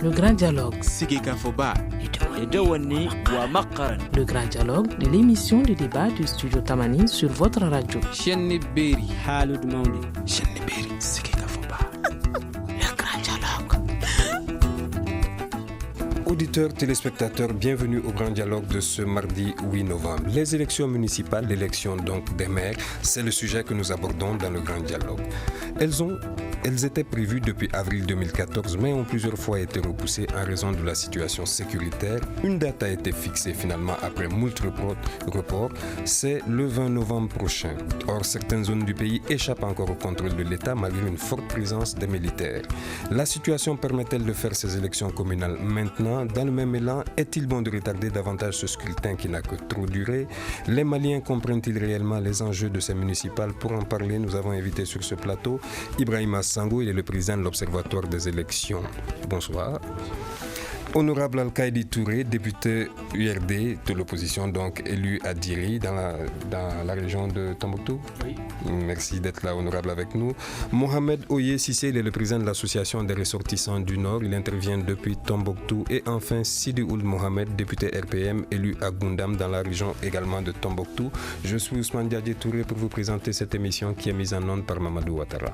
Le grand dialogue. Le grand dialogue de l'émission de débat du studio Tamani sur votre radio. Le grand dialogue. Auditeurs, téléspectateurs, bienvenue au grand dialogue de ce mardi 8 novembre. Les élections municipales, l'élection donc des maires, c'est le sujet que nous abordons dans le grand dialogue. Elles étaient prévues depuis avril 2014, mais ont plusieurs fois été repoussées en raison de la situation sécuritaire. Une date a été fixée finalement après moult reports, c'est le 20 novembre prochain. Or, certaines zones du pays échappent encore au contrôle de l'État malgré une forte présence des militaires. La situation permet-elle de faire ces élections communales maintenant? Dans le même élan, est-il bon de retarder davantage ce scrutin qui n'a que trop duré? Les Maliens comprennent-ils réellement les enjeux de ces municipales? Pour en parler, nous avons invité sur ce plateau Ibrahima Sango, il est le président de l'Observatoire des élections. Bonsoir. Honorable Al-Kaïdi Touré, député URD de l'opposition, donc élu à Diri dans la région de Tombouctou. Oui. Merci d'être là, honorable, avec nous. Mohamed Oye Sissé, il est le président de l'association des ressortissants du Nord. Il intervient depuis Tombouctou. Et enfin, Sidi Ould Mohamed, député RPM, élu à Goundam dans la région également de Tombouctou. Je suis Ousmane Diadje Touré pour vous présenter cette émission qui est mise en onde par Mamadou Ouattara.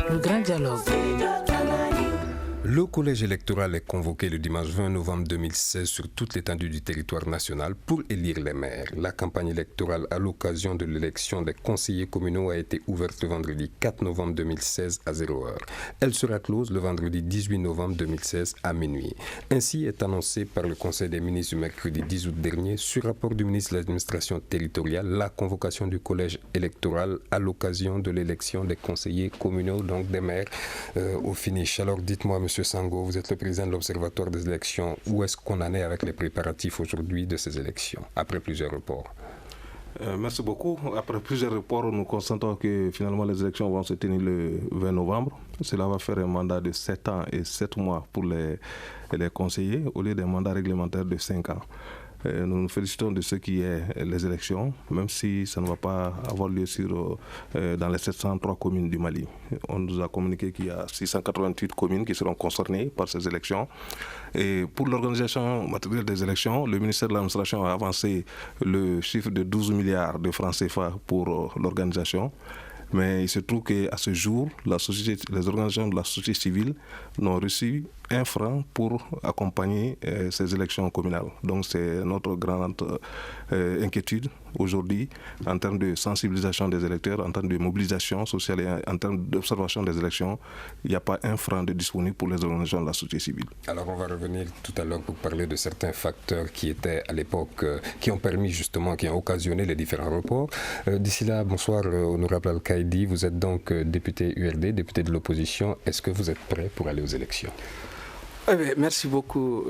Le grand dialogue. Le collège électoral est convoqué le dimanche 20 novembre 2016 sur toute l'étendue du territoire national pour élire les maires. La campagne électorale à l'occasion de l'élection des conseillers communaux a été ouverte le vendredi 4 novembre 2016 à 0h. Elle sera close le vendredi 18 novembre 2016 à minuit. Ainsi est annoncé par le Conseil des ministres du mercredi 10 août dernier, sur rapport du ministre de l'Administration territoriale, la convocation du collège électoral à l'occasion de l'élection des conseillers communaux, donc des maires, au finish. Alors dites-moi, Monsieur Sango, vous êtes le président de l'Observatoire des élections. Où est-ce qu'on en est avec les préparatifs aujourd'hui de ces élections, après plusieurs reports? Merci beaucoup. Après plusieurs reports, nous constatons que finalement les élections vont se tenir le 20 novembre. Cela va faire un mandat de 7 ans et 7 mois pour les conseillers, au lieu d'un mandat réglementaire de 5 ans. Nous nous félicitons de ce qui est les élections, même si ça ne va pas avoir lieu dans les 703 communes du Mali. On nous a communiqué qu'il y a 688 communes qui seront concernées par ces élections. Et pour l'organisation matérielle des élections, le ministère de l'Administration a avancé le chiffre de 12 milliards de francs CFA pour l'organisation. Mais il se trouve qu'à ce jour, les organisations de la société civile n'ont reçu 1 franc pour accompagner ces élections communales. Donc c'est notre grande inquiétude aujourd'hui en termes de sensibilisation des électeurs, en termes de mobilisation sociale et en termes d'observation des élections. Il n'y a pas 1 franc de disponible pour les organisations de la société civile. Alors on va revenir tout à l'heure pour parler de certains facteurs qui étaient à l'époque, qui ont permis justement, qui ont occasionné les différents reports. D'ici là, bonsoir honorable Al-Kaïdi, vous êtes donc député URD, député de l'opposition. Est-ce que vous êtes prêt pour aller aux élections? Merci beaucoup,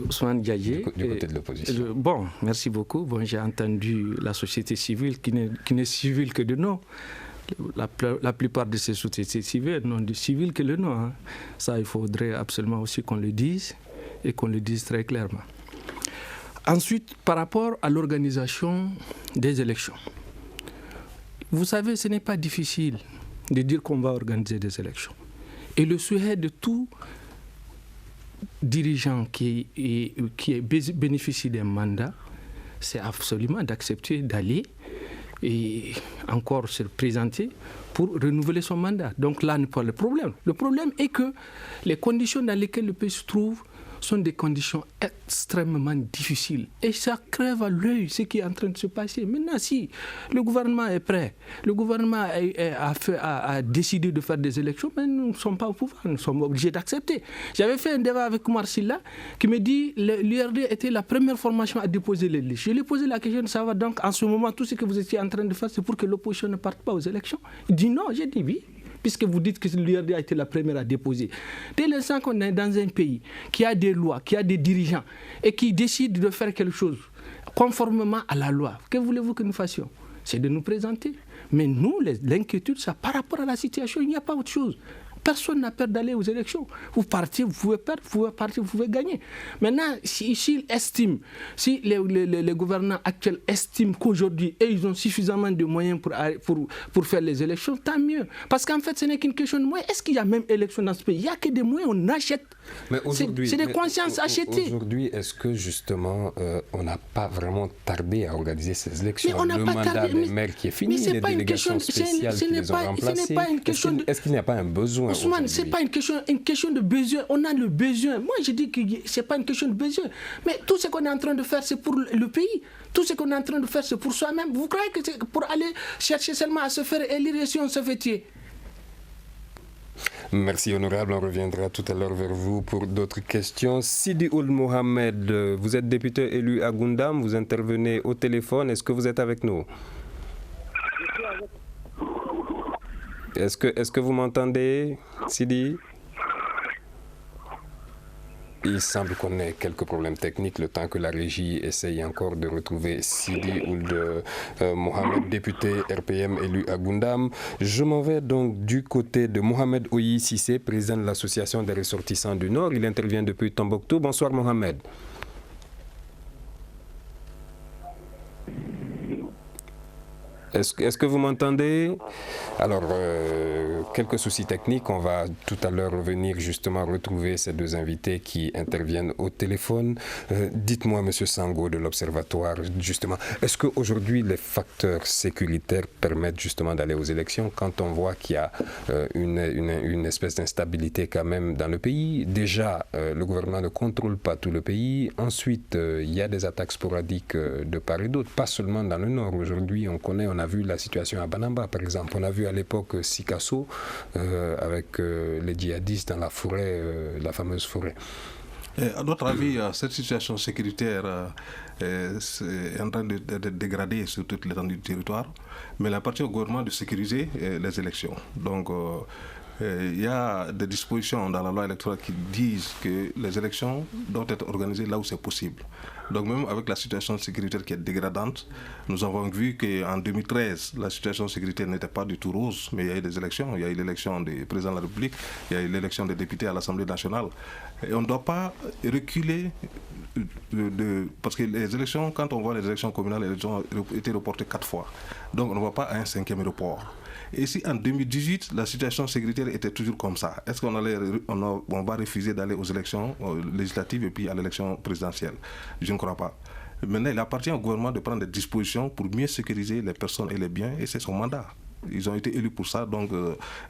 Ousmane Diadje. Du côté de l'opposition. Merci beaucoup. J'ai entendu la société civile qui n'est civile que de nom. La plupart de ces sociétés civiles n'ont de civil que le nom. Hein. Ça, il faudrait absolument aussi qu'on le dise et qu'on le dise très clairement. Ensuite, par rapport à l'organisation des élections. Vous savez, ce n'est pas difficile de dire qu'on va organiser des élections. Et le souhait de tout dirigeant qui bénéficie d'un mandat, c'est absolument d'accepter d'aller et encore se présenter pour renouveler son mandat. Donc là n'est pas le problème. Le problème est que les conditions dans lesquelles le pays se trouve sont des conditions extrêmement difficiles. Et ça crève à l'œil ce qui est en train de se passer. Maintenant, si le gouvernement est prêt, le gouvernement a décidé de faire des élections, mais nous ne sommes pas au pouvoir, nous sommes obligés d'accepter. J'avais fait un débat avec Oumar Silla qui me dit que l'URD était la première formation à déposer les listes. Je lui ai posé la question de savoir donc en ce moment tout ce que vous étiez en train de faire, c'est pour que l'opposition ne parte pas aux élections. Il dit non, j'ai dit oui. Puisque vous dites que l'URD a été la première à déposer. Dès l'instant qu'on est dans un pays qui a des lois, qui a des dirigeants et qui décide de faire quelque chose conformément à la loi, que voulez-vous que nous fassions? C'est de nous présenter. Mais nous, l'inquiétude, ça par rapport à la situation, il n'y a pas autre chose. Personne n'a peur d'aller aux élections. Vous partez, vous pouvez perdre, vous pouvez partir, vous pouvez gagner. Maintenant, si les gouvernants actuels estiment qu'aujourd'hui, ils ont suffisamment de moyens pour faire les élections, tant mieux. Parce qu'en fait, ce n'est qu'une question de moyens. Est-ce qu'il y a même élection dans ce pays? Il n'y a que des moyens, on achète. C'est des consciences achetées. Aujourd'hui, est-ce que justement, on n'a pas vraiment tardé à organiser ces élections? Le mandat des maires qui est fini, les délégations spéciales qui les ont remplacées. Est-ce qu'il n'y a pas un besoin? Ousmane, ce n'est pas une question de besoin. On a le besoin. Moi, je dis que ce n'est pas une question de besoin. Mais tout ce qu'on est en train de faire, c'est pour le pays. Tout ce qu'on est en train de faire, c'est pour soi-même. Vous croyez que c'est pour aller chercher seulement à se faire élire si on se fait tuer? Merci honorable, on reviendra tout à l'heure vers vous pour d'autres questions. Sidi Ould Mohamed, vous êtes député élu à Goundam, vous intervenez au téléphone, est-ce que vous êtes avec nous? Est-ce que vous m'entendez, Sidi? Il semble qu'on ait quelques problèmes techniques, le temps que la régie essaye encore de retrouver Sidi Ould Mohamed, député RPM élu à Goundam. Je m'en vais donc du côté de Mohamed Oyi Sissé, président de l'association des ressortissants du Nord. Il intervient depuis Tombouctou. Bonsoir Mohamed. Est-ce que vous m'entendez? Alors, quelques soucis techniques. On va tout à l'heure revenir justement retrouver ces deux invités qui interviennent au téléphone. Dites-moi, Monsieur Sango de l'Observatoire, justement, est-ce qu'aujourd'hui les facteurs sécuritaires permettent justement d'aller aux élections quand on voit qu'il y a une espèce d'instabilité quand même dans le pays? Déjà, le gouvernement ne contrôle pas tout le pays. Ensuite, il y a des attaques sporadiques de part et d'autre, pas seulement dans le Nord. Aujourd'hui, on a vu la situation à Banamba, par exemple. On a vu à l'époque Sikasso avec les djihadistes dans la forêt, la fameuse forêt. À notre avis, cette situation sécuritaire est en train de dégrader sur toute l'étendue du territoire, mais il appartient au gouvernement de sécuriser les élections. Donc, il y a des dispositions dans la loi électorale qui disent que les élections doivent être organisées là où c'est possible. Donc même avec la situation sécuritaire qui est dégradante, nous avons vu qu'en 2013, la situation sécuritaire n'était pas du tout rose, mais il y a eu des élections. Il y a eu l'élection du président de la République, il y a eu l'élection des députés à l'Assemblée nationale. Et on ne doit pas reculer parce que les élections, quand on voit les élections communales, elles ont été reportées 4 fois. Donc on ne va pas à un 5e report. Et si en 2018, la situation sécuritaire était toujours comme ça, est-ce qu'on va refuser d'aller aux élections législatives et puis à l'élection présidentielle? Je ne crois pas. Maintenant, il appartient au gouvernement de prendre des dispositions pour mieux sécuriser les personnes et les biens, et c'est son mandat. Ils ont été élus pour ça, donc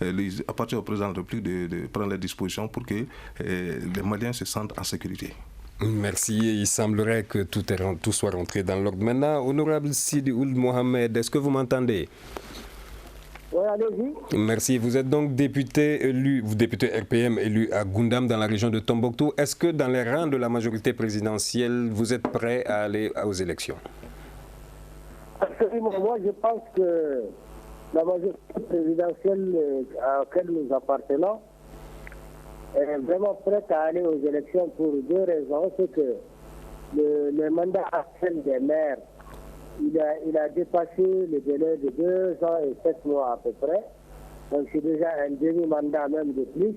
il appartient au président de la République de prendre les dispositions pour que les Maliens se sentent en sécurité. Merci. Il semblerait que tout soit rentré dans l'ordre. Maintenant, honorable Sidi Ould Mohamed, est-ce que vous m'entendez? Oui, allez-y. Merci. Vous êtes donc député RPM élu à Goundam dans la région de Tombouctou. Est-ce que dans les rangs de la majorité présidentielle, vous êtes prêt à aller aux élections? Absolument. Moi, je pense que la majorité présidentielle à laquelle nous appartenons est vraiment prête à aller aux élections pour deux raisons. C'est que le mandat actuel des maires, il a dépassé le délai de 2 ans et 7 mois à peu près. Donc c'est déjà un demi-mandat même de plus.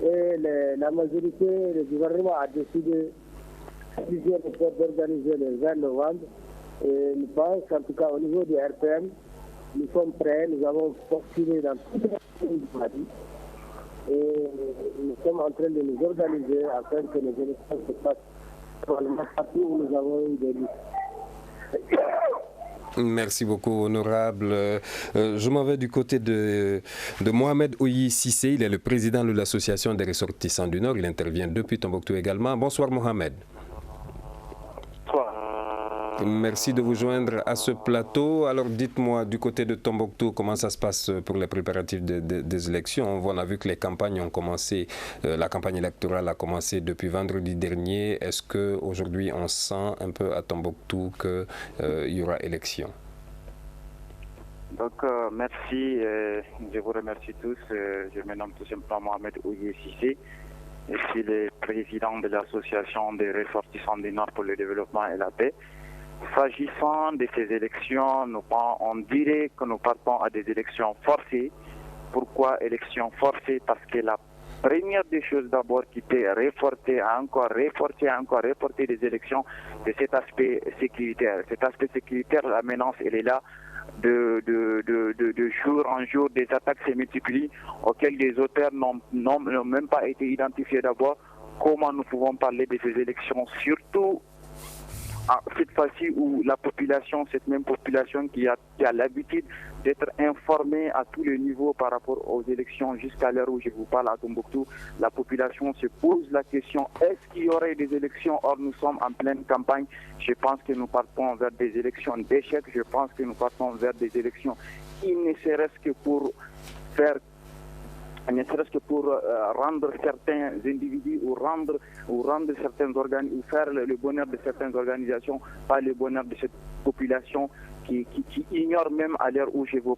Et la majorité, le gouvernement a décidé d'organiser le 20 novembre. Et nous pensons qu'en tout cas au niveau du RPM, nous sommes prêts, nous avons postulé dans toutes les pays du Mali. Et nous sommes en train de nous organiser afin que les élections se passent partout où nous avons eu des listes. Merci beaucoup, honorable. Je m'en vais du côté de Mohamed Oyi Sissé. Il est le président de l'association des ressortissants du Nord. Il intervient depuis Tombouctou également. Bonsoir, Mohamed. Bonsoir. Merci de vous joindre à ce plateau. Alors dites-moi, du côté de Tombouctou, comment ça se passe pour les préparatifs des élections? On a vu que les campagnes ont commencé, la campagne électorale a commencé depuis vendredi dernier. Est-ce qu'aujourd'hui on sent un peu à Tombouctou qu'il y aura élection? Donc merci, je vous remercie tous. Je me nomme tout simplement Mohamed Oyi Sissé. Je suis le président de l'association des ressortissants du Nord pour le développement et la paix. S'agissant de ces élections, on dirait que nous partons à des élections forcées Pourquoi élection forcée? Parce que la première des choses d'abord qui peut reporter des élections, c'est cet aspect sécuritaire. Cet aspect sécuritaire, la menace, elle est là. De jour en jour, des attaques se multiplient auxquelles les auteurs n'ont même pas été identifiés d'abord. Comment nous pouvons parler de ces élections, surtout cette fois-ci où la population, cette même population qui a l'habitude d'être informée à tous les niveaux par rapport aux élections jusqu'à l'heure où je vous parle à Tombouctou, la population se pose la question, est-ce qu'il y aurait des élections? Or nous sommes en pleine campagne. Je pense que nous partons vers des élections d'échec. Je pense que nous partons vers des élections qui ne serait-ce que pour rendre certains individus ou rendre certains ou faire le bonheur de certaines organisations, pas le bonheur de cette population qui ignore même à l'heure où je vous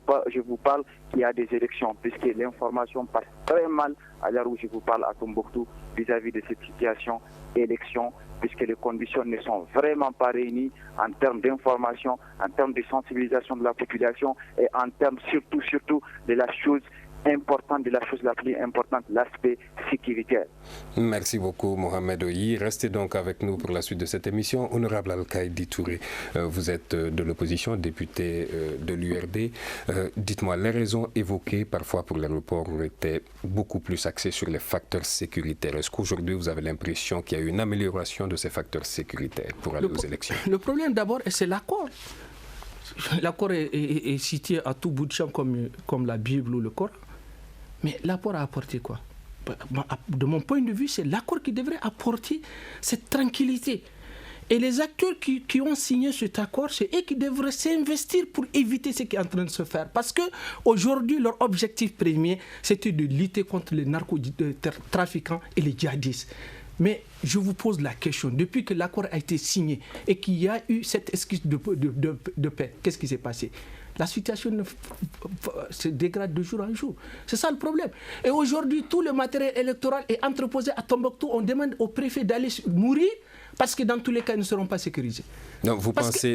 parle qu'il y a des élections, puisque l'information passe très mal à l'heure où je vous parle à Tombouctou vis-à-vis de cette situation élection, puisque les conditions ne sont vraiment pas réunies en termes d'information, en termes de sensibilisation de la population et en termes surtout de la chose importante, de la chose la plus importante, l'aspect sécuritaire. Merci beaucoup Mohamed Oyi. Restez donc avec nous pour la suite de cette émission. Honorable Al-Kaïdi Touré, vous êtes de l'opposition, député de l'URD. Dites-moi, les raisons évoquées parfois pour l'aéroport étaient beaucoup plus axées sur les facteurs sécuritaires. Est-ce qu'aujourd'hui vous avez l'impression qu'il y a eu une amélioration de ces facteurs sécuritaires pour aller aux élections? Le problème d'abord, c'est l'accord. L'accord est cité à tout bout de champ comme la Bible ou le Coran. Mais l'accord a apporté quoi? De mon point de vue, c'est l'accord qui devrait apporter cette tranquillité. Et les acteurs qui ont signé cet accord, c'est eux qui devraient s'investir pour éviter ce qui est en train de se faire. Parce qu'aujourd'hui, leur objectif premier, c'était de lutter contre les narcotrafiquants et les djihadistes. Mais je vous pose la question, depuis que l'accord a été signé et qu'il y a eu cette esquisse de paix, qu'est-ce qui s'est passé? La situation se dégrade de jour en jour. C'est ça le problème. Et aujourd'hui, tout le matériel électoral est entreposé à Tombouctou. On demande au préfet d'aller mourir parce que dans tous les cas, ils ne seront pas sécurisés. Donc vous pensez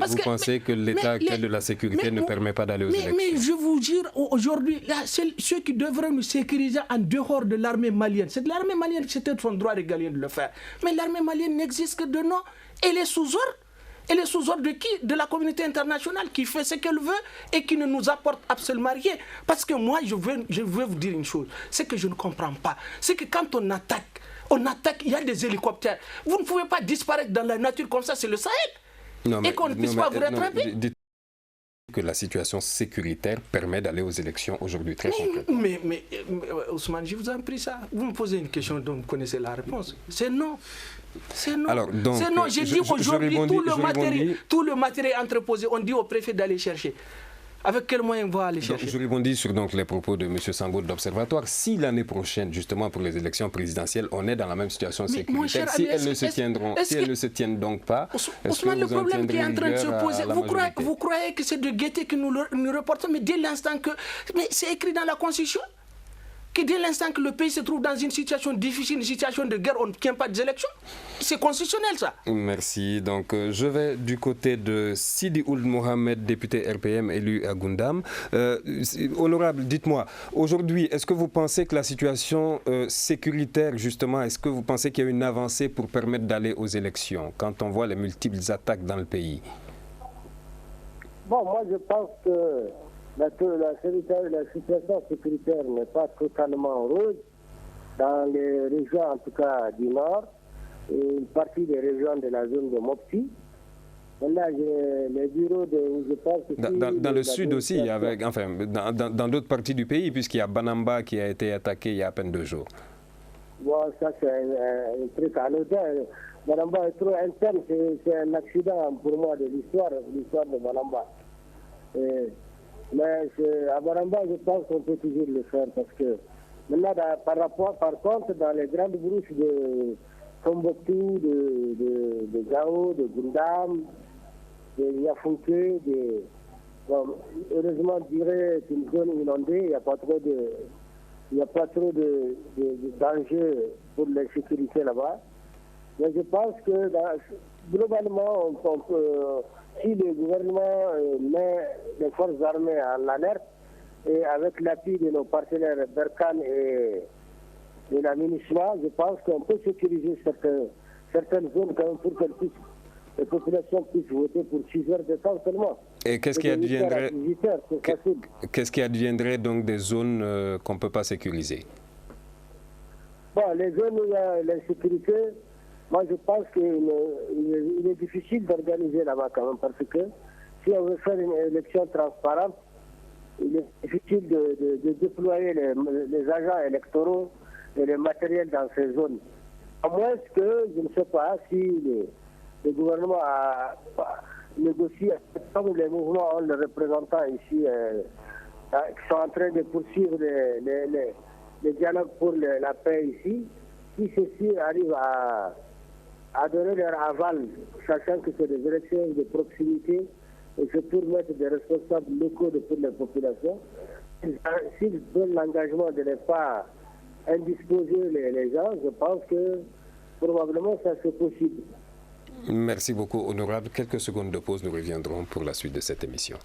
que l'état actuel de la sécurité ne permet pas d'aller aux élections? Mais je vous jure, aujourd'hui, ceux qui devraient nous sécuriser en dehors de l'armée malienne, c'est de l'armée malienne, c'était son droit régalien de le faire. Mais l'armée malienne n'existe que de nom. Elle est sous ordre. Elle est sous ordre de qui? De la communauté internationale qui fait ce qu'elle veut et qui ne nous apporte absolument rien. Parce que moi, je veux vous dire une chose. Ce que je ne comprends pas, c'est que quand on attaque, il y a des hélicoptères. Vous ne pouvez pas disparaître dans la nature comme ça, c'est le Sahel. Et qu'on ne puisse pas vous rattraper. Dites que la situation sécuritaire permet d'aller aux élections aujourd'hui, très concrètement. Mais Ousmane, je vous en prie ça. Vous me posez une question dont vous connaissez la réponse. C'est non. C'est non. Alors, donc, c'est non. J'ai dit aujourd'hui, tout le matériel entreposé, on dit au préfet d'aller chercher. Avec quels moyens on va aller chercher? Je rebondis sur les propos de M. Sango de l'Observatoire. Si l'année prochaine, justement pour les élections présidentielles, on est dans la même situation sécuritaire, si elles ne se tiennent donc pas, Ousmane, le problème qui est en train de se poser, vous croyez que c'est de gaieté que nous reportons, mais dès l'instant que... Mais c'est écrit dans la Constitution que dès l'instant que le pays se trouve dans une situation difficile, une situation de guerre, on ne tient pas des élections. C'est constitutionnel, ça. Merci. Donc, je vais du côté de Sidi Ould Mohamed, député RPM élu à Goundam. Honorable, dites-moi, aujourd'hui, est-ce que vous pensez que la situation sécuritaire, justement, est-ce que vous pensez qu'il y a une avancée pour permettre d'aller aux élections, quand on voit les multiples attaques dans le pays? Bon, moi, je pense que la situation sécuritaire n'est pas totalement rose dans les régions, en tout cas du Nord, et une partie des régions de la zone de Mopti. Là, les bureaux où je pense... Dans le sud aussi, dans d'autres parties du pays, puisqu'il y a Banamba qui a été attaqué il y a à peine 2 jours. Bon, ça c'est un truc anodin. Banamba est trop interne, c'est un accident pour moi de l'histoire de Banamba. Mais à Banamba, je pense qu'on peut toujours le faire parce que maintenant, par contre, dans les grandes brousses de Tombouctou, de Gao, de Goundam, de Yafounké, heureusement, je dirais c'est une zone inondée, il n'y a pas trop de danger pour la sécurité là-bas. Mais je pense que globalement, on peut, si le gouvernement met les forces armées en alerte, et avec l'appui de nos partenaires Berkane et de la MINUSMA, je pense qu'on peut sécuriser certaines zones quand même pour que les populations puissent voter pour 6 heures de temps seulement. Et qu'est-ce qui adviendrait donc des zones qu'on ne peut pas sécuriser? Bon, les zones où il y a l'insécurité, moi je pense qu'il est difficile d'organiser là-bas quand même, parce que si on veut faire une élection transparente, il est difficile de déployer les agents électoraux et le matériel dans ces zones. À moins que, je ne sais pas, si le gouvernement a négocié, comme les mouvements ont les représentants ici, qui sont en train de poursuivre les dialogues pour la paix ici, si ceux-ci arrivent à donner leur aval, sachant que c'est des élections de proximité, et c'est pour mettre des responsables locaux pour les populations, s'ils donnent l'engagement de ne pas indisposer les gens, je pense que probablement ça c'est possible. Merci beaucoup, honorable. Quelques secondes de pause, nous reviendrons pour la suite de cette émission.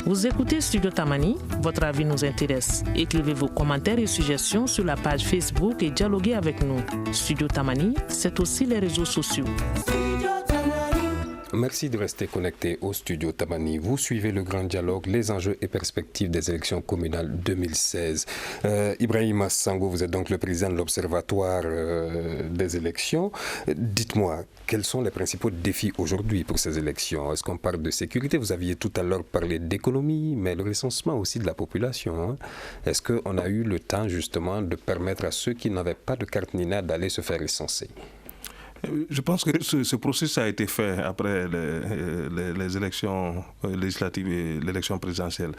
Vous écoutez Studio Tamani, votre avis nous intéresse. Écrivez vos commentaires et suggestions sur la page Facebook et dialoguez avec nous. Studio Tamani, c'est aussi les réseaux sociaux. Merci de rester connecté au Studio Tamani. Vous suivez le grand dialogue, les enjeux et perspectives des élections communales 2016. Ibrahima Sango, vous êtes donc le président de l'Observatoire des élections. Dites-moi, quels sont les principaux défis aujourd'hui pour ces élections? Est-ce qu'on parle de sécurité? Vous aviez tout à l'heure parlé d'économie, mais le recensement aussi de la population. Est-ce qu'on a eu le temps justement de permettre à ceux qui n'avaient pas de carte NINA d'aller se faire recenser? Je pense que ce processus a été fait après les élections législatives et l'élection présidentielle.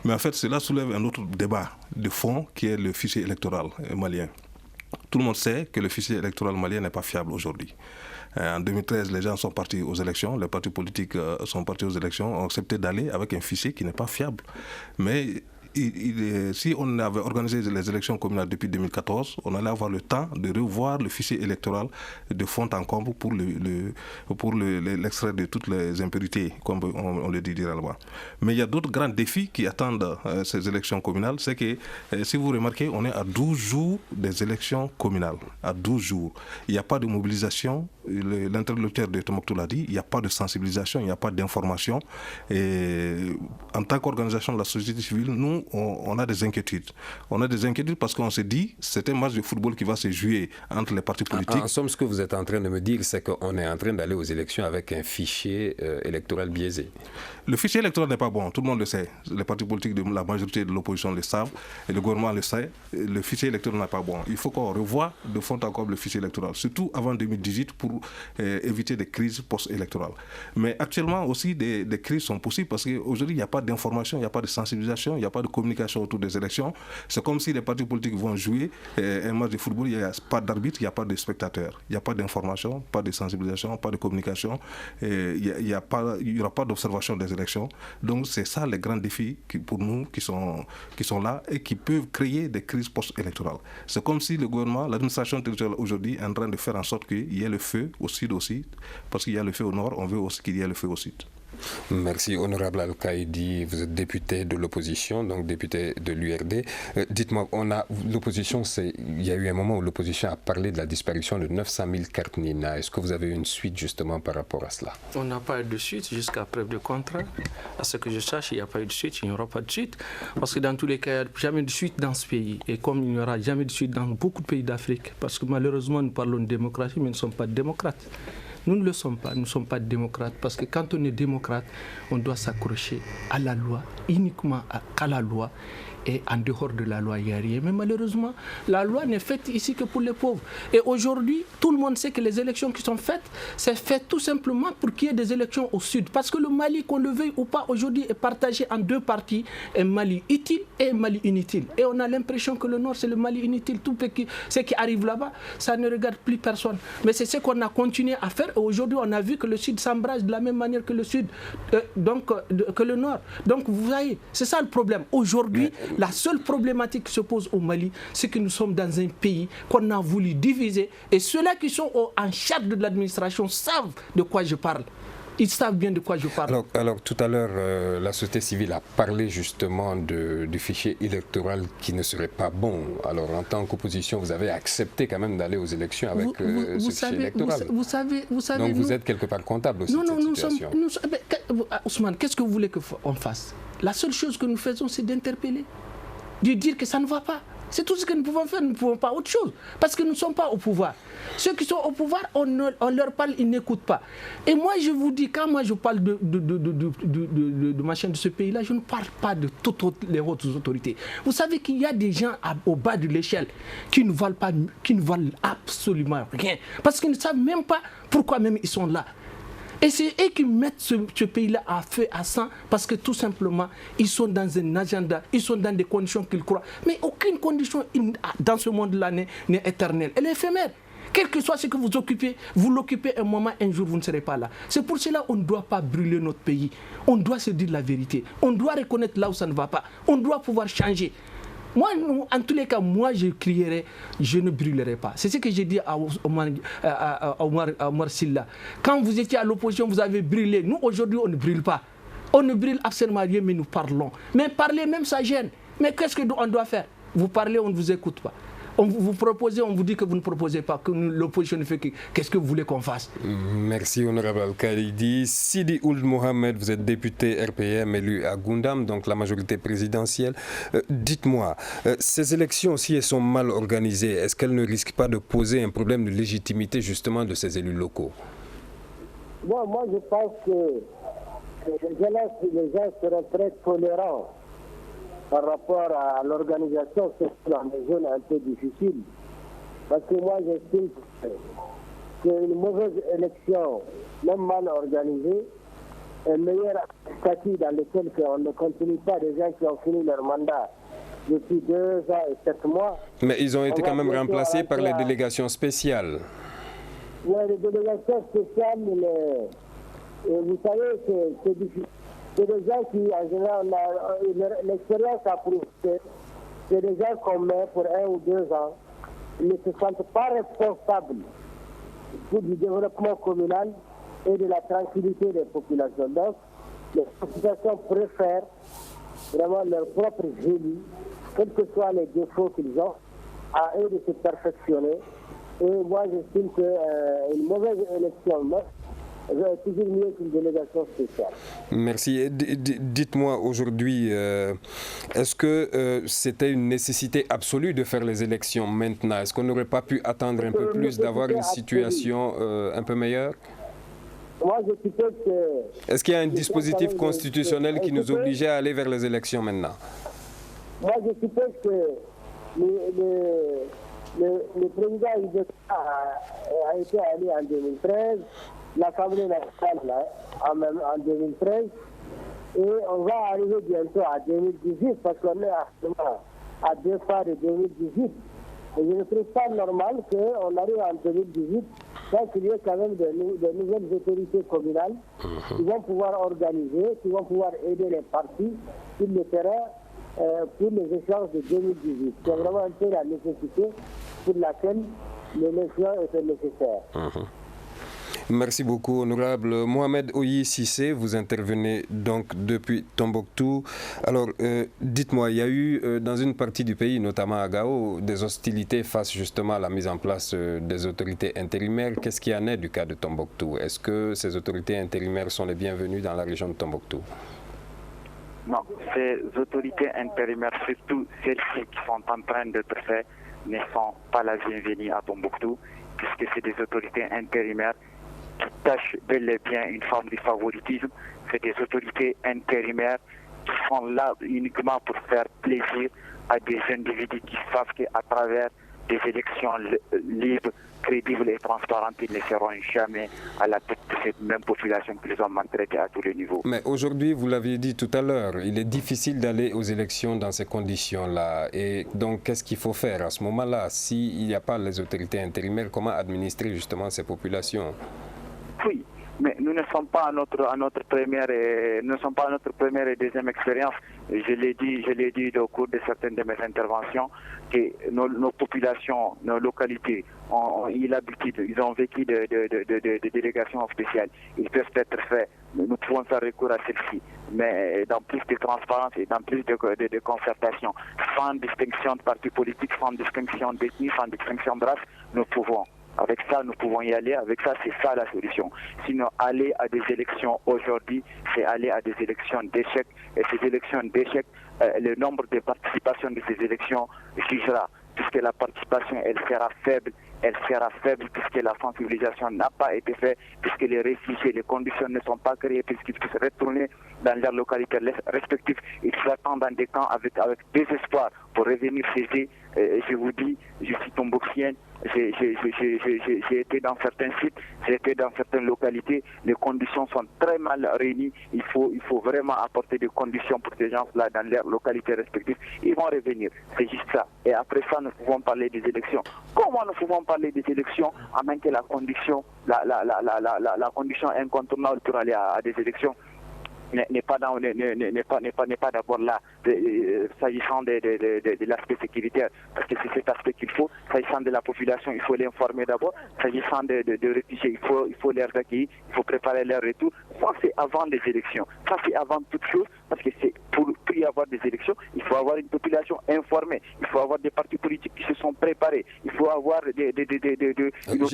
Mais en fait, cela soulève un autre débat de fond qui est le fichier électoral malien. Tout le monde sait que le fichier électoral malien n'est pas fiable aujourd'hui. En 2013, les gens sont partis aux élections, les partis politiques sont partis aux élections, ont accepté d'aller avec un fichier qui n'est pas fiable. Mais si on avait organisé les élections communales depuis 2014, on allait avoir le temps de revoir le fichier électoral de fond en comble pour l'extrait de toutes les impurités, comme on le dit là-bas. Mais il y a d'autres grands défis qui attendent ces élections communales. C'est que, si vous remarquez, on est à 12 jours des élections communales. À 12 jours. Il n'y a pas de mobilisation. L'interlocuteur de Tombouctou l'a dit, il n'y a pas de sensibilisation, il n'y a pas d'information. Et en tant qu'organisation de la société civile, nous, on a des inquiétudes. On a des inquiétudes parce qu'on se dit c'est un match de football qui va se jouer entre les partis politiques. En somme, ce que vous êtes en train de me dire, c'est qu'on est en train d'aller aux élections avec un fichier électoral biaisé. Le fichier électoral n'est pas bon, tout le monde le sait. Les partis politiques de la majorité de l'opposition le savent et le gouvernement le sait. Le fichier électoral n'est pas bon. Il faut qu'on revoie de fond en comble le fichier électoral, surtout avant 2018 pour éviter des crises post-électorales. Mais actuellement aussi, des crises sont possibles parce qu'aujourd'hui, il n'y a pas d'information, il n'y a pas de sensibilisation, il n'y a pas de communication autour des élections. C'est comme si les partis politiques vont jouer un match de football, il n'y a pas d'arbitre, il n'y a pas de spectateurs, il n'y a pas d'information, pas de sensibilisation, pas de communication, il n'y aura pas d'observation des élections. Donc c'est ça les grands défis pour nous qui sont là et qui peuvent créer des crises post-électorales. C'est comme si le gouvernement, l'administration territoriale aujourd'hui est en train de faire en sorte qu'il y ait le feu au sud aussi, parce qu'il y a le feu au nord, on veut aussi qu'il y ait le feu au sud. Merci, honorable Al-Kaïdi. Vous êtes député de l'opposition, donc député de l'URD. Dites-moi, l'opposition, il y a eu un moment où l'opposition a parlé de la disparition de 900 000 cartes NINA. Est-ce que vous avez eu une suite justement par rapport à cela? On n'a pas eu de suite jusqu'à preuve de contraire. À ce que je sache, il n'y a pas eu de suite, il n'y aura pas de suite. Parce que dans tous les cas, il n'y a jamais de suite dans ce pays. Et comme il n'y aura jamais de suite dans beaucoup de pays d'Afrique, parce que malheureusement, nous parlons de démocratie, mais nous ne sommes pas démocrates. Nous ne le sommes pas, nous ne sommes pas démocrates parce que quand on est démocrate, on doit s'accrocher à la loi, uniquement qu'à la loi. Et en dehors de la loi, il n'y a rien. Mais malheureusement, la loi n'est faite ici que pour les pauvres. Et aujourd'hui, tout le monde sait que les élections qui sont faites, c'est fait tout simplement pour qu'il y ait des élections au sud. Parce que le Mali, qu'on le veuille ou pas, aujourd'hui est partagé en deux parties, un Mali utile et un Mali inutile. Et on a l'impression que le nord, c'est le Mali inutile. Tout ce qui arrive là-bas, ça ne regarde plus personne. Mais c'est ce qu'on a continué à faire. Et aujourd'hui, on a vu que le sud s'embrase de la même manière que le sud, que le nord. Donc, vous voyez, c'est ça le problème. Aujourd'hui, la seule problématique qui se pose au Mali, c'est que nous sommes dans un pays qu'on a voulu diviser. Et ceux-là qui sont en charge de l'administration savent de quoi je parle. Ils savent bien de quoi je parle. Alors tout à l'heure, la société civile a parlé justement du fichier électoral qui ne serait pas bon. Alors en tant qu'opposition, vous avez accepté quand même d'aller aux élections avec ce fichier électoral. Vous savez, donc vous êtes quelque part comptable aussi de cette situation. Ousmane, qu'est-ce que vous voulez qu'on fasse? La seule chose que nous faisons, c'est d'interpeller, de dire que ça ne va pas. C'est tout ce que nous pouvons faire, nous ne pouvons pas autre chose. Parce que nous ne sommes pas au pouvoir. Ceux qui sont au pouvoir, on leur parle, ils n'écoutent pas. Et moi, je vous dis, quand moi je parle de machin de ce pays-là, je ne parle pas de toutes les autres autorités. Vous savez qu'il y a des gens au bas de l'échelle qui ne valent absolument rien. Parce qu'ils ne savent même pas pourquoi même ils sont là. Et c'est eux qui mettent ce pays-là à feu, à sang, parce que tout simplement, ils sont dans un agenda, ils sont dans des conditions qu'ils croient. Mais aucune condition dans ce monde-là n'est éternelle, elle est éphémère. Quel que soit ce que vous occupez, vous l'occupez un moment, un jour, vous ne serez pas là. C'est pour cela qu'on ne doit pas brûler notre pays. On doit se dire la vérité. On doit reconnaître là où ça ne va pas. On doit pouvoir changer. Moi, en tous les cas, moi, je crierai, je ne brûlerai pas. C'est ce que j'ai dit à Omar Silla. Quand vous étiez à l'opposition, vous avez brûlé. Nous, aujourd'hui, on ne brûle pas. On ne brûle absolument rien, mais nous parlons. Mais parler, même, ça gêne. Mais qu'est-ce qu'on doit faire? Vous parlez, on ne vous écoute pas. On vous propose, on vous dit que vous ne proposez pas, que l'opposition ne fait que... Qu'est-ce que vous voulez qu'on fasse? Merci, honorable Al-Khalidi. Sidi Ould Mohamed, vous êtes député RPM élu à Goundam, donc la majorité présidentielle. Dites-moi, ces élections, si elles sont mal organisées, est-ce qu'elles ne risquent pas de poser un problème de légitimité justement de ces élus locaux? Bon, moi, je pense que les gens seront très tolérants par rapport à l'organisation, c'est dans des zones un peu difficiles. Parce que moi, j'estime qu'une mauvaise élection, même mal organisée, est meilleur statut dans lequel on ne continue pas des gens qui ont fini leur mandat depuis 2 ans et 7 mois. Mais ils ont été quand même remplacés par les délégations spéciales. Oui, les délégations spéciales, vous savez, c'est difficile. C'est des gens qui, en général, l'expérience a prouvé que c'est des gens qu'on met pour 1 ou 2 ans. Ils ne se sentent pas responsables du développement communal et de la tranquillité des populations. Donc, les populations préfèrent vraiment leurs propres élus, quels que soient les défauts qu'ils ont, à eux de se perfectionner. Et moi, j'estime qu'une mauvaise élection, toujours mieux qu'une délégation spéciale. Merci. Dites-moi aujourd'hui, est-ce que c'était une nécessité absolue de faire les élections maintenant? Est-ce qu'on n'aurait pas pu attendre un peu plus, d'avoir une situation un peu meilleure? Moi, je suppose que... Est-ce qu'il y a un dispositif constitutionnel qui nous obligeait à aller vers les élections maintenant? Moi, je suppose que le président a été allé en 2013, l'Assemblée nationale en 2013, et on va arriver bientôt à 2018 parce qu'on est à 2 pas de 2018. Et je ne trouve pas normal qu'on arrive en 2018 sans qu'il y ait quand même de nouvelles autorités communales qui vont pouvoir organiser, qui vont pouvoir aider les partis sur le terrain pour les échéances de 2018. C'est vraiment un peu la nécessité pour laquelle l'élection était nécessaire. Merci beaucoup, honorable Mohamed Oyi Cissé. Vous intervenez donc depuis Tombouctou. Alors, dites-moi, il y a eu dans une partie du pays, notamment à Gao, des hostilités face justement à la mise en place des autorités intérimaires. Qu'est-ce qu'il y en est du cas de Tombouctou? Est-ce que ces autorités intérimaires sont les bienvenues dans la région de Tombouctou? Non, ces autorités intérimaires, surtout celles-ci qui sont en train d'être faites, ne sont pas la bienvenue à Tombouctou, puisque c'est des autorités intérimaires qui tâchent bel et bien une forme de favoritisme. C'est des autorités intérimaires qui sont là uniquement pour faire plaisir à des individus qui savent qu'à travers des élections libres, crédibles et transparentes, ils ne seront jamais à la tête de cette même population qu'ils ont maltraitée à tous les niveaux. Mais aujourd'hui, vous l'aviez dit tout à l'heure, il est difficile d'aller aux élections dans ces conditions-là. Et donc, qu'est-ce qu'il faut faire à ce moment-là? S'il n'y a pas les autorités intérimaires, comment administrer justement ces populations? Oui, mais nous ne sommes pas à notre première et deuxième expérience. Je l'ai dit au cours de certaines de mes interventions que nos populations, nos localités ont eu l'habitude, ils ont vécu de délégations spéciales. Ils peuvent être faits. Nous pouvons faire recours à celle-ci, mais dans plus de transparence et dans plus de concertation, sans distinction de partis politiques, sans distinction d'ethnie, sans distinction de race, nous pouvons. Avec ça, nous pouvons y aller. Avec ça, c'est ça la solution. Sinon, aller à des élections aujourd'hui, c'est aller à des élections d'échecs. Et ces élections d'échecs, le nombre de participations de ces élections jugera. Puisque la participation, elle sera faible puisque la sensibilisation n'a pas été faite, puisque les réfugiés, les conditions ne sont pas créées, puisqu'ils puissent retourner dans leurs localités respectives. Ils s'attendent dans des camps avec désespoir pour revenir chez eux. Je vous dis, je suis tombouctien, j'ai été dans certains sites, j'ai été dans certaines localités, les conditions sont très mal réunies. Il faut vraiment apporter des conditions pour ces gens-là dans leurs localités respectives. Ils vont revenir, c'est juste ça. Et après ça, nous pouvons parler des élections. Comment nous pouvons parler des élections à moins que la condition incontournable pour aller à des élections n'est pas d'abord là, s'agissant de l'aspect sécuritaire, parce que c'est cet aspect qu'il faut. S'agissant de la population, il faut l'informer d'abord. S'agissant de réfugiés, il faut les accueillir, il faut préparer leur retour. Ça, c'est avant les élections. Ça, c'est avant toute chose, parce que c'est pour y avoir des élections, il faut avoir une population informée, il faut avoir des partis politiques qui se sont préparés, il faut avoir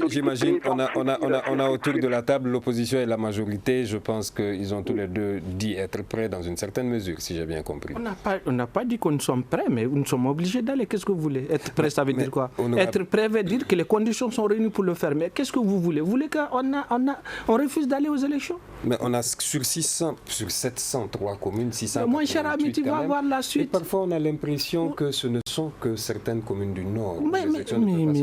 J'imagine qu'on a autour de la table l'opposition et la majorité. Je pense qu'ils ont tous les deux dit être prêts dans une certaine mesure, si j'ai bien compris. On n'a pas dit que nous sommes prêts, mais nous sommes obligés d'aller. Qu'est-ce que vous voulez? Être prêt, ça veut dire quoi? Être prêt veut dire que les conditions sont réunies pour le faire. Mais qu'est-ce que vous voulez? Vous voulez qu'on refuse d'aller aux élections? Mais on a sur 703 communes, 600. Mon cher ami, tu vas voir la suite. Et parfois, on a l'impression que ce ne sont que certaines communes du Nord. Mais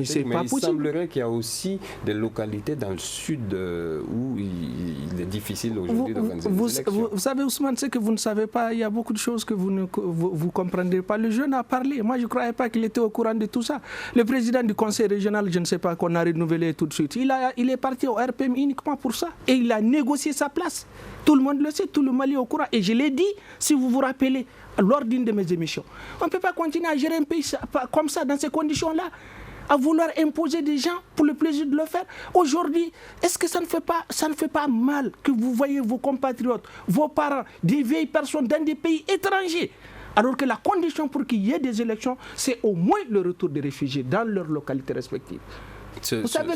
c'est pas possible. Il semblerait qu'il y a aussi des localités dans le sud où il est difficile aujourd'hui d'organiser des élections. Vous savez, Ousmane, c'est que vous ne savez pas, il y a beaucoup de choses que vous ne comprendrez pas. Le jeune a parlé. Moi, je ne croyais pas qu'il était au courant de tout ça. Le président du conseil régional, je ne sais pas, qu'on a renouvelé tout de suite, il est parti au RPM uniquement pour ça. Et il a négocié sa place. Tout le monde le sait, tout le Mali est au courant. Et je l'ai dit, si vous vous rappelez, lors d'une de mes émissions. On ne peut pas continuer à gérer un pays comme ça, dans ces conditions-là, à vouloir imposer des gens pour le plaisir de le faire. Aujourd'hui, est-ce que ça ne fait pas mal que vous voyez vos compatriotes, vos parents, des vieilles personnes dans des pays étrangers, alors que la condition pour qu'il y ait des élections, c'est au moins le retour des réfugiés dans leurs localités respectives. Vous savez,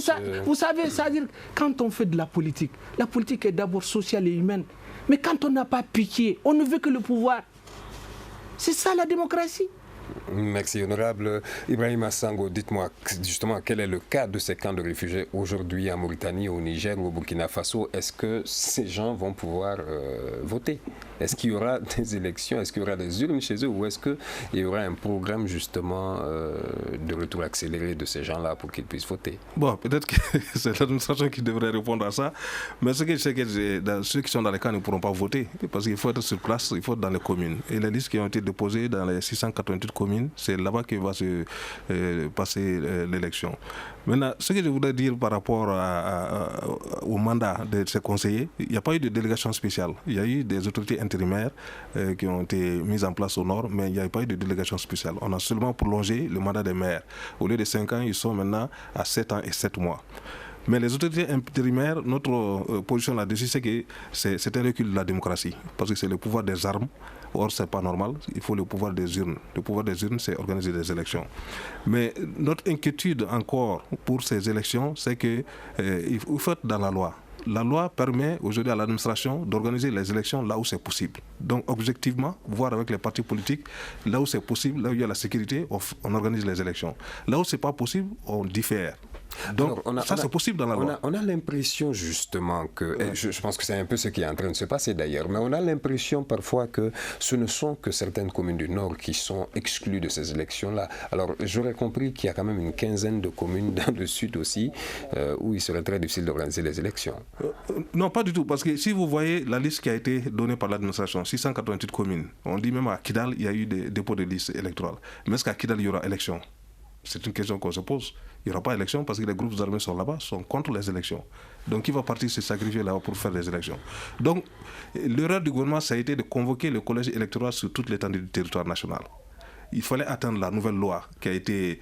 c'est-à-dire, quand on fait de la politique est d'abord sociale et humaine. Mais quand on n'a pas pitié, on ne veut que le pouvoir. C'est ça la démocratie. Merci, honorable. Ibrahim Assango, dites-moi justement quel est le cas de ces camps de réfugiés aujourd'hui en Mauritanie, au Niger ou au Burkina Faso. Est-ce que ces gens vont pouvoir voter? Est-ce qu'il y aura des élections? Est-ce qu'il y aura des urnes chez eux? Ou est-ce qu'il y aura un programme justement de retour accéléré de ces gens-là pour qu'ils puissent voter? Bon, peut-être que c'est l'administration qui devrait répondre à ça. Mais ce que je sais que ceux qui sont dans les camps ne pourront pas voter parce qu'il faut être sur place, il faut être dans les communes. Et les listes qui ont été déposées dans les 688 communes, c'est là-bas que va se passer l'élection. Maintenant, ce que je voudrais dire par rapport au mandat de ces conseillers, il n'y a pas eu de délégation spéciale. Il y a eu des autorités intérimaires qui ont été mises en place au nord, mais il n'y a pas eu de délégation spéciale. On a seulement prolongé le mandat des maires. Au lieu de 5 ans, ils sont maintenant à 7 ans et 7 mois. Mais les autorités intérimaires, notre position là-dessus, c'est que c'est un recul de la démocratie, parce que c'est le pouvoir des armes. Or, ce n'est pas normal, il faut le pouvoir des urnes. Le pouvoir des urnes, c'est organiser des élections. Mais notre inquiétude encore pour ces élections, c'est qu'il faut être dans la loi. La loi permet aujourd'hui à l'administration d'organiser les élections là où c'est possible. Donc, objectivement, voir avec les partis politiques, là où c'est possible, là où il y a la sécurité, on organise les élections. Là où ce n'est pas possible, on diffère. Donc, c'est possible dans la loi. On a l'impression justement que, je pense que c'est un peu ce qui est en train de se passer d'ailleurs, mais on a l'impression parfois que ce ne sont que certaines communes du Nord qui sont exclues de ces élections-là. Alors, j'aurais compris qu'il y a quand même une quinzaine de communes dans le Sud aussi, où il serait très difficile d'organiser les élections. Non, pas du tout, parce que si vous voyez la liste qui a été donnée par l'administration, 688 communes, on dit même à Kidal, il y a eu des dépôts de listes électorales. Mais est-ce qu'à Kidal, il y aura élection? C'est une question qu'on se pose. Il n'y aura pas d'élection parce que les groupes armés sont là-bas, sont contre les élections. Donc, qui va partir se sacrifier là-bas pour faire des élections? Donc, l'erreur du gouvernement, ça a été de convoquer le collège électoral sur toute l'étendue du territoire national. il fallait attendre la nouvelle loi qui a été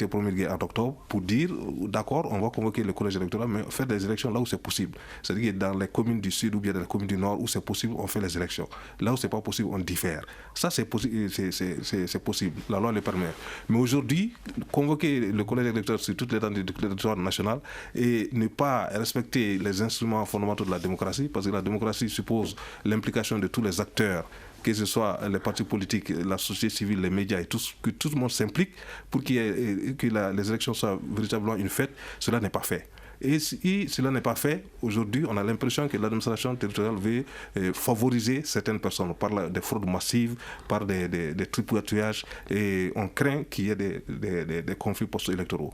promulguée en octobre pour dire, d'accord, on va convoquer le collège électoral, mais faire des élections là où c'est possible. C'est-à-dire que dans les communes du Sud ou bien dans les communes du Nord où c'est possible, on fait les élections. Là où c'est pas possible, on diffère. Ça, c'est possible. La loi le permet. Mais aujourd'hui, convoquer le collège électoral sur toute l'étendue du territoire national et ne pas respecter les instruments fondamentaux de la démocratie, parce que la démocratie suppose l'implication de tous les acteurs, que ce soit les partis politiques, la société civile, les médias, et que tout le monde s'implique pour que les élections soient véritablement une fête, cela n'est pas fait. Et si cela n'est pas fait, aujourd'hui, on a l'impression que l'administration territoriale veut favoriser certaines personnes par des fraudes massives, par des tripouillages, et on craint qu'il y ait des conflits post-électoraux.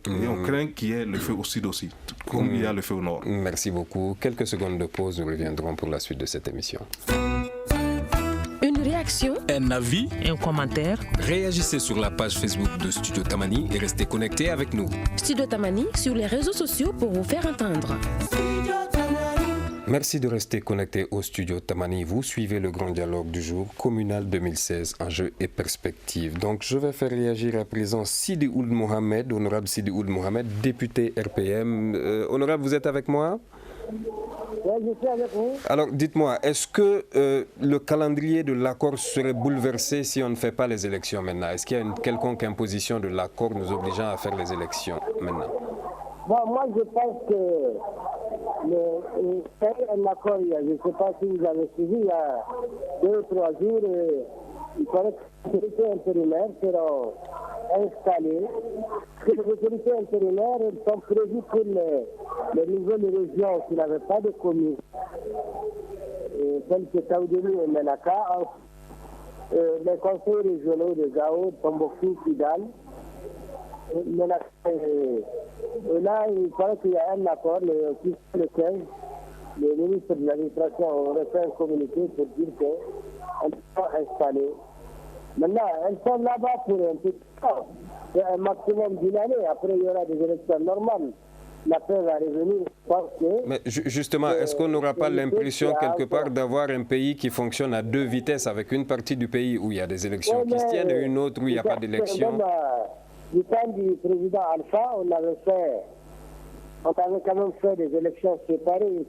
Et on craint qu'il y ait le feu au sud aussi, comme il y a le feu au nord. Merci beaucoup. Quelques secondes de pause, nous reviendrons pour la suite de cette émission. Une réaction, un avis, un commentaire. Réagissez sur la page Facebook de Studio Tamani et restez connectés avec nous. Studio Tamani sur les réseaux sociaux pour vous faire entendre. Merci de rester connecté au Studio Tamani. Vous suivez le grand dialogue du jour communal 2016, enjeux et perspectives. Donc je vais faire réagir à présent Sidi Ould Mohamed, honorable Sidi Ould Mohamed, député RPM. Honorable, vous êtes avec moi ? Oui, je suis avec vous. Alors dites-moi, est-ce que le calendrier de l'accord serait bouleversé si on ne fait pas les élections maintenant? Est-ce qu'il y a une quelconque imposition de l'accord nous obligeant à faire les élections maintenant? Bon, moi je pense que un accord, je ne sais pas si vous avez suivi, il y a 2 ou 3 jours, il paraît que les autorités intérimaires seront installées. Que les autorités intérimaires sont prévues pour les nouvelles régions qui n'avaient pas de communes, telles que Taoudémi et Menaka, les conseils régionaux de Gao, Tombouctou, Kidal. Et là, il paraît qu'il y a un accord, le 15, le ministre de l'administration aurait fait un communiqué pour dire qu'elles sont installées. Maintenant, elles sont là-bas pour un petit temps, c'est un maximum d'une année. Après, il y aura des élections normales. La paix va revenir. Mais justement, est-ce qu'on n'aura pas l'impression quelque part d'avoir un pays qui fonctionne à 2 vitesses, avec une partie du pays où il y a des élections qui se tiennent et une autre où il n'y a pas d'élections? Du temps du président Alpha, on avait quand même fait des élections séparées,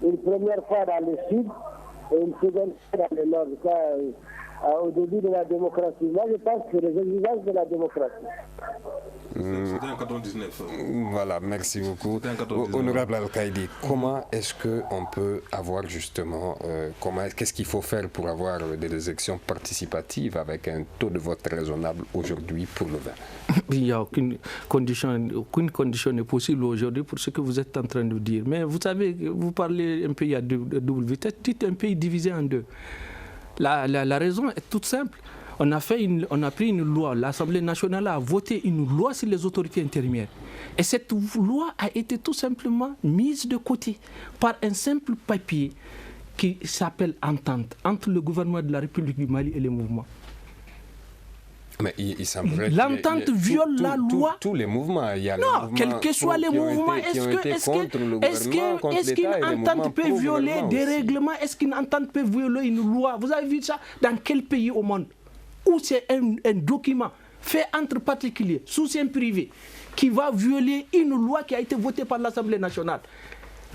une première fois dans le sud et une seconde fois dans le nord, au début de la démocratie. Moi, je pense que c'est les exigences de la démocratie. C'était en 99. Voilà, merci beaucoup. Honorable Al-Qaïdi, comment est-ce qu'on peut avoir justement, qu'est-ce qu'il faut faire pour avoir des élections participatives avec un taux de vote raisonnable aujourd'hui pour le 20? Il n'y a aucune condition n'est possible aujourd'hui pour ce que vous êtes en train de dire. Mais vous savez, vous parlez d'un pays à double vitesse, dites un pays divisé en 2. La raison est toute simple. On a pris une loi, l'Assemblée nationale a voté une loi sur les autorités intérimaires. Et cette loi a été tout simplement mise de côté par un simple papier qui s'appelle entente entre le gouvernement de la République du Mali et les mouvements. Mais il semblerait l'entente viole la loi. Tous les mouvements, il y a non, quels que soient les mouvements, est-ce qu'une entente peut violer des règlements? Est-ce qu'une entente peut violer une loi? Vous avez vu ça dans quel pays au monde où c'est un document fait entre particuliers, sous seing privé, qui va violer une loi qui a été votée par l'Assemblée nationale?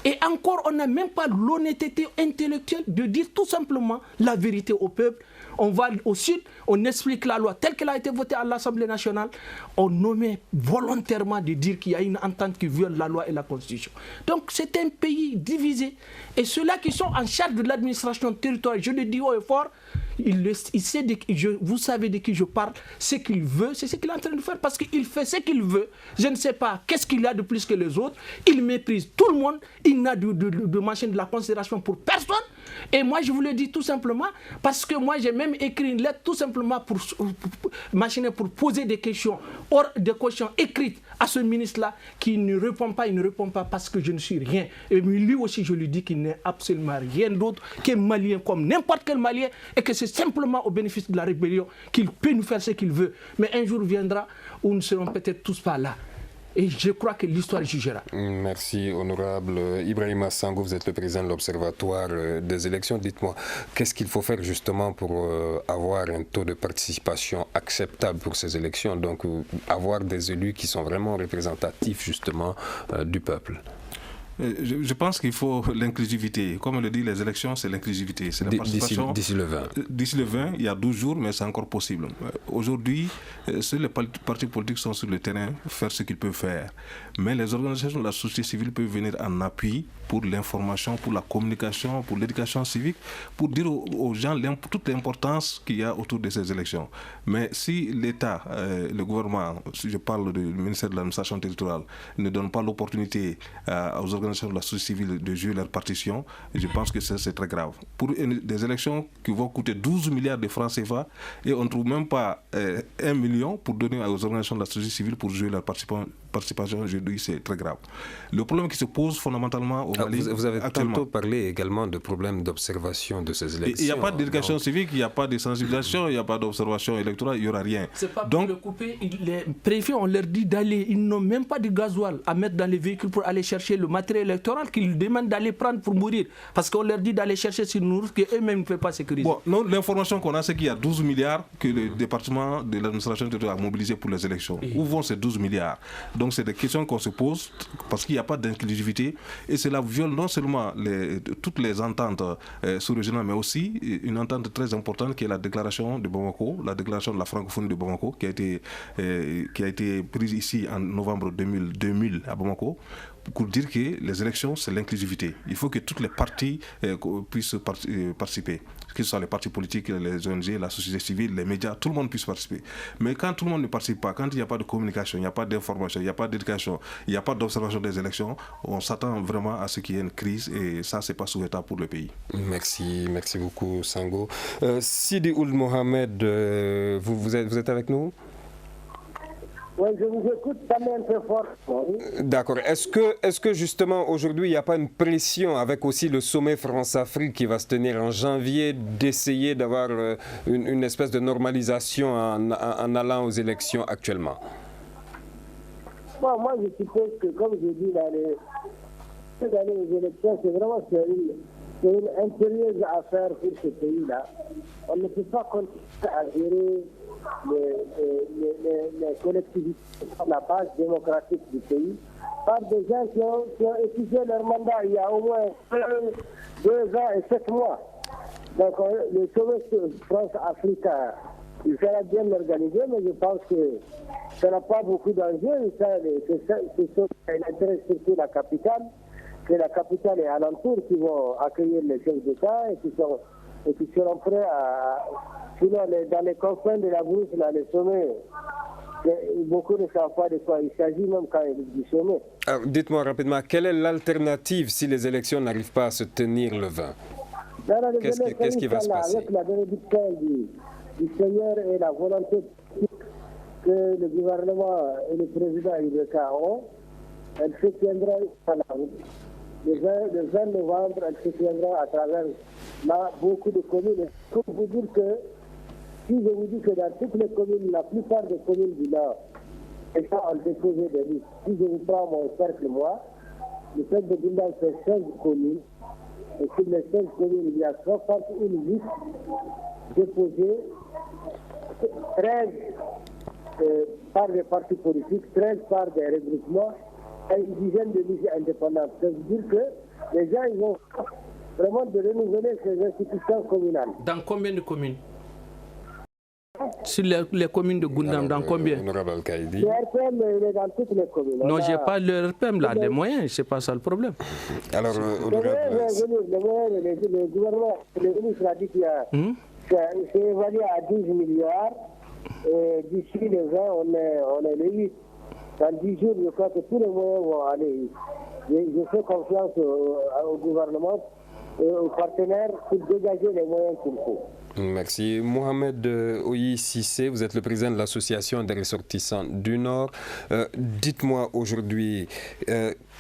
Et encore, on n'a même pas l'honnêteté intellectuelle de dire tout simplement la vérité au peuple. On va au sud, on explique la loi telle qu'elle a été votée à l'Assemblée nationale. On omet volontairement de dire qu'il y a une entente qui viole la loi et la Constitution. Donc c'est un pays divisé. Et ceux-là qui sont en charge de l'administration territoriale, je le dis haut et fort, il sait vous savez de qui je parle, ce qu'il veut, c'est ce qu'il est en train de faire, parce qu'il fait ce qu'il veut. Je ne sais pas qu'est-ce qu'il a de plus que les autres. Il méprise tout le monde. Il n'a de machine de la considération pour personne. Et moi, je vous le dis tout simplement, parce que moi, j'ai même écrit une lettre tout simplement pour poser des questions, des questions écrites à ce ministre-là, qui ne répond pas parce que je ne suis rien. Et lui aussi, je lui dis qu'il n'est absolument rien d'autre qu'un Malien comme n'importe quel Malien, et que c'est simplement au bénéfice de la rébellion qu'il peut nous faire ce qu'il veut. Mais un jour viendra où nous ne serons peut-être tous pas là. Et je crois que l'histoire jugera. Merci, honorable Ibrahima Sango, vous êtes le président de l'Observatoire des élections. Dites-moi, qu'est-ce qu'il faut faire justement pour avoir un taux de participation acceptable pour ces élections, donc avoir des élus qui sont vraiment représentatifs justement du peuple? Je pense qu'il faut l'inclusivité. Comme on le dit, les élections, c'est l'inclusivité. C'est la participation. D'ici le 20. D'ici le 20, il y a 12 jours, mais c'est encore possible. Aujourd'hui, seuls les partis politiques sont sur le terrain, faire ce qu'ils peuvent faire. Mais les organisations de la société civile peuvent venir en appui pour l'information, pour la communication, pour l'éducation civique, pour dire aux gens toute l'importance qu'il y a autour de ces élections. Mais si l'État, le gouvernement, si je parle du ministère de l'administration territoriale, ne donne pas l'opportunité aux organisations de la société civile de jouer leur partition, je pense que c'est très grave. Pour des élections qui vont coûter 12 milliards de francs CFA et on ne trouve même pas 1 million pour donner aux organisations de la société civile pour jouer leur participation, je dis c'est très grave. Le problème qui se pose fondamentalement au Mali... Vous avez tantôt parlé également de problèmes d'observation de ces élections. Il n'y a pas d'éducation civique, il n'y a pas de sensibilisation, il n'y a pas d'observation électorale, il n'y aura rien. C'est pas pour le couper. Les préfets, on leur dit d'aller, ils n'ont même pas de gasoil à mettre dans les véhicules pour aller chercher le matériel électoral qu'ils demandent d'aller prendre pour mourir. Parce qu'on leur dit d'aller chercher sur nous qu'eux-mêmes ne peuvent pas sécuriser. Bon, non, l'information qu'on a, c'est qu'il y a 12 milliards que le département de l'administration territoriale a mobilisé pour les élections. Où vont ces 12 milliards? Donc c'est des questions qu'on se pose parce qu'il n'y a pas d'inclusivité et cela viole non seulement toutes les ententes sous-régionales, mais aussi une entente très importante qui est la déclaration de Bamako, la déclaration de la francophonie de Bamako qui a été prise ici en novembre 2000 à Bamako, pour dire que les élections, c'est l'inclusivité. Il faut que toutes les parties puissent participer, que ce soit les partis politiques, les ONG, la société civile, les médias, tout le monde puisse participer. Mais quand tout le monde ne participe pas, quand il n'y a pas de communication, il n'y a pas d'information, il n'y a pas d'éducation, il n'y a pas d'observation des élections, on s'attend vraiment à ce qu'il y ait une crise et ça, ce n'est pas souhaitable pour le pays. Merci beaucoup Sango. Sidi Ould Mohamed, vous êtes avec nous? Oui, je vous écoute, ça met un peu fort. D'accord. Est-ce que justement aujourd'hui il n'y a pas une pression avec aussi le sommet France-Afrique qui va se tenir en janvier d'essayer d'avoir une espèce de normalisation en allant aux élections actuellement? Bon, moi je suppose que comme je dis, d'aller aux élections, c'est vraiment une impérieuse affaire pour ce pays-là. On ne peut pas continuer à gérer les collectivités sur la base démocratique du pays par des gens qui ont étudié leur mandat il y a au moins 2 ans et 7 mois. Donc le sommet France-Afrique, il sera bien organisé, mais je pense que ça n'a pas beaucoup d'enjeux. Il intéresse surtout la capitale, que la capitale et alentour qui vont accueillir les chefs d'État et qui seront prêts à... Sinon, dans les confins de la brousse, là, les sommets, beaucoup ne savent pas de quoi il s'agit, même quand il est du sommet. Alors, dites-moi rapidement, quelle est l'alternative si les élections n'arrivent pas à se tenir le 20? Qu'est-ce qui va se passer? Avec la bénédiction du Seigneur et la volonté que le gouvernement et le président Ibeka ont, elle se tiendra le 20 novembre, elle se tiendra à travers beaucoup de communes. Pour vous dire que, si je vous dis que dans toutes les communes, la plupart des communes du Nord, et ça ont déposé des listes. Si je vous prends mon cercle, moi, le cercle de Gundam fait 16 communes, et sur les 16 communes, il y a 61 listes déposées, 13 par des partis politiques, 13 par des regroupements, et une dizaine de listes indépendantes. Ça veut dire que les gens, ils vont vraiment de renouveler ces institutions communales. Dans combien de communes? Sur les communes de Gundam, dans combien? Le RPM, il est dans toutes les communes. Non, je n'ai pas le RPM là, les moyens, c'est pas ça le problème. Alors, le gouvernement, le ministre a dit qu'il y a, c'est évalué à 12 milliards, et d'ici les 20, on est les 8. Dans 10 jours, je crois que tous les moyens vont aller. Je fais confiance au gouvernement et aux partenaires pour dégager les moyens qu'il faut. Merci. Mohamed Oyi Sissé, vous êtes le président de l'association des ressortissants du Nord. Dites-moi aujourd'hui,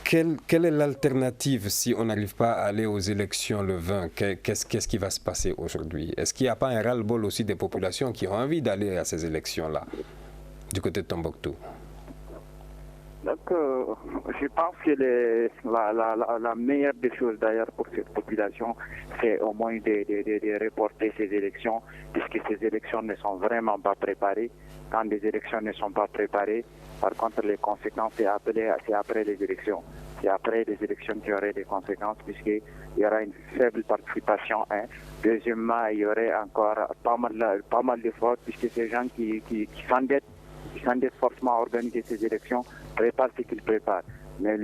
quelle est l'alternative si on n'arrive pas à aller aux élections le 20? Qu'est-ce qui va se passer aujourd'hui? Est-ce qu'il n'y a pas un ras-le-bol aussi des populations qui ont envie d'aller à ces élections-là, du côté de Tombouctou? Donc, je pense que la meilleure des choses d'ailleurs pour cette population, c'est au moins de reporter ces élections, puisque ces élections ne sont vraiment pas préparées. Quand des élections ne sont pas préparées, par contre, les conséquences, c'est après les élections. C'est après les élections qu'il y aurait des conséquences, puisqu'il y aura une faible participation. Deuxièmement, il y aurait encore pas mal de fraudes, puisque ces gens qui s'endettent forcément à organiser ces élections, préparent ce qu'ils préparent. Mais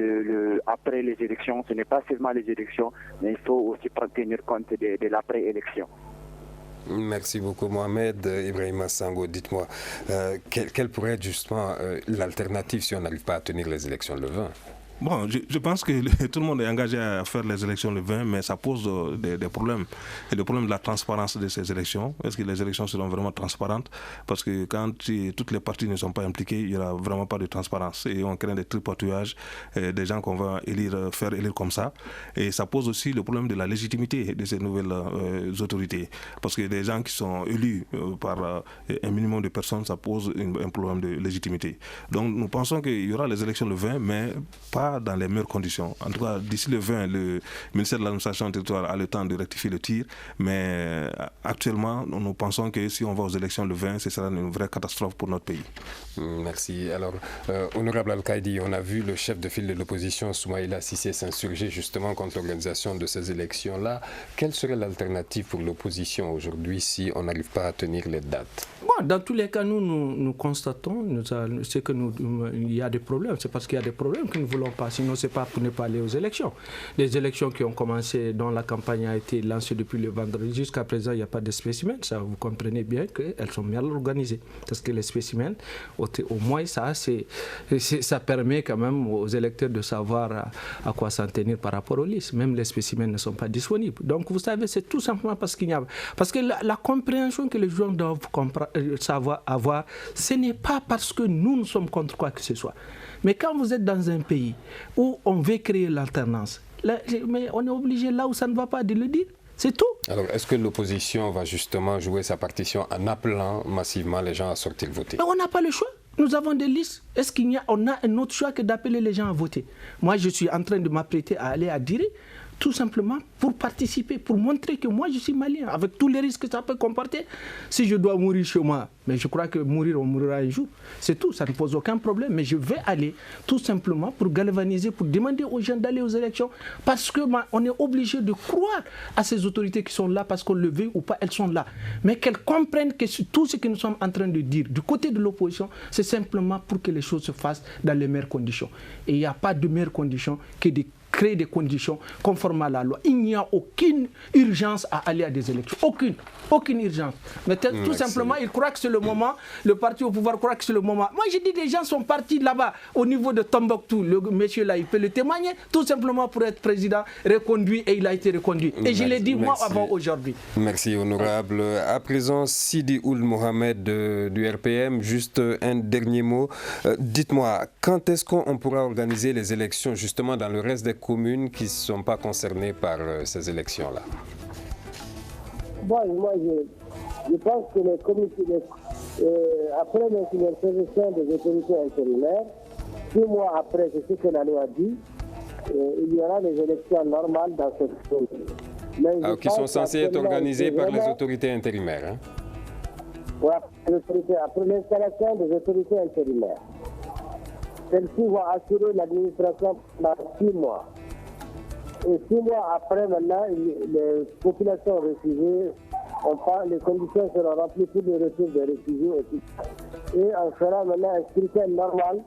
après les élections, ce n'est pas seulement les élections, mais il faut aussi tenir compte de l'après-élection. Merci beaucoup Mohamed. Ibrahima Sango, dites-moi, quelle pourrait être justement l'alternative si on n'arrive pas à tenir les élections le 20 ? Bon, je pense que tout le monde est engagé à faire les élections le 20, mais ça pose des problèmes. Et le problème de la transparence de ces élections, est-ce que les élections seront vraiment transparentes? Parce que quand toutes les parties ne sont pas impliquées, il n'y aura vraiment pas de transparence. Et on crée des tripatouillages, des gens qu'on va faire élire comme ça. Et ça pose aussi le problème de la légitimité de ces nouvelles autorités. Parce que des gens qui sont élus par un minimum de personnes, ça pose un problème de légitimité. Donc nous pensons qu'il y aura les élections le 20, mais pas dans les meilleures conditions. En tout cas, d'ici le 20, le ministère de l'administration territoriale a le temps de rectifier le tir, mais actuellement, nous pensons que si on va aux élections le 20, ce sera une vraie catastrophe pour notre pays. Merci. Alors, honorable Al-Kaïdi, on a vu le chef de file de l'opposition, Soumaïla Cissé, s'insurger justement contre l'organisation de ces élections-là. Quelle serait l'alternative pour l'opposition aujourd'hui si on n'arrive pas à tenir les dates? Bon, dans tous les cas, nous constatons il y a des problèmes. C'est parce qu'il y a des problèmes que nous ne voulons pas. Sinon, ce n'est pas pour ne pas aller aux élections. Les élections qui ont commencé, dont la campagne a été lancée depuis le vendredi, jusqu'à présent, il n'y a pas de spécimens. Ça, vous comprenez bien qu'elles sont mal organisées. Parce que les spécimens, au moins, ça permet quand même aux électeurs de savoir à quoi s'en tenir par rapport aux listes. Même les spécimens ne sont pas disponibles. Donc, vous savez, c'est tout simplement parce qu'il y a... Parce que la compréhension que les gens doivent avoir, ce n'est pas parce que nous sommes contre quoi que ce soit. Mais quand vous êtes dans un pays où on veut créer l'alternance, mais on est obligé là où ça ne va pas de le dire. C'est tout. Alors, est-ce que l'opposition va justement jouer sa partition en appelant massivement les gens à sortir voter? Mais on n'a pas le choix. Nous avons des listes. Est-ce qu'on a un autre choix que d'appeler les gens à voter? Moi, je suis en train de m'apprêter à aller à Diré, tout simplement pour participer, pour montrer que moi je suis malien, avec tous les risques que ça peut comporter. Si je dois mourir chez moi, mais je crois que mourir, on mourra un jour. C'est tout, ça ne pose aucun problème. Mais je vais aller tout simplement pour galvaniser, pour demander aux gens d'aller aux élections. Parce qu'on est obligé de croire à ces autorités qui sont là, parce qu'on le veut ou pas, elles sont là. Mais qu'elles comprennent que tout ce que nous sommes en train de dire du côté de l'opposition, c'est simplement pour que les choses se fassent dans les meilleures conditions. Et il n'y a pas de meilleures conditions que de créer des conditions conformes à la loi. Il n'y a aucune urgence à aller à des élections. Aucune urgence. Mais tout simplement, ils croient que c'est le moment, le parti au pouvoir croit que c'est le moment. Moi, j'ai dit, des gens sont partis là-bas, au niveau de Tombouctou. Le monsieur là, il peut le témoigner, tout simplement pour être président, reconduit, et il a été reconduit. Et je l'ai dit, moi, avant aujourd'hui. Merci, honorable. À présent, Sidi Ould Mohamed du RPM, juste un dernier mot. Dites-moi, quand est-ce qu'on pourra organiser les élections, justement, dans le reste des communes qui ne sont pas concernées par ces élections-là? Bon, moi, je pense que les comités, après l'intervention des autorités intérimaires, 6 mois après, c'est ce que la loi dit, il y aura les élections normales dans cette commune. Qui sont censées être organisées par les autorités intérimaires. Oui, après l'installation des autorités intérimaires. Celles-ci vont assurer l'administration pendant 6 mois. Et 6 mois après, maintenant, les populations réfugiées, les conditions seront remplies pour le retour des réfugiés. Et on fera maintenant un scrutin normal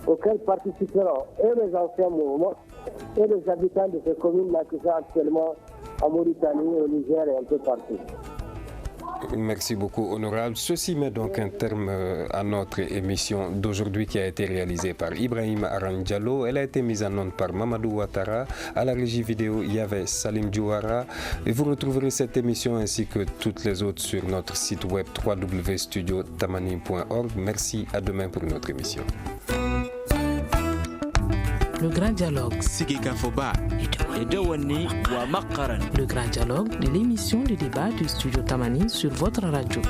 auquel participeront et les anciens mouvements et les habitants de ces communes-là qui sont actuellement en Mauritanie, au Niger et un peu partout. Merci beaucoup, honorable. Ceci met donc un terme à notre émission d'aujourd'hui qui a été réalisée par Ibrahim Arandiallo. Elle a été mise en onde par Mamadou Ouattara. À la régie vidéo, il y avait Salim Djouara. Et vous retrouverez cette émission ainsi que toutes les autres sur notre site web www.studiotamani.org. Merci, à demain pour notre émission. Le Grand Dialogue. Le Grand Dialogue de l'émission de débat du Studio Tamani sur votre radio.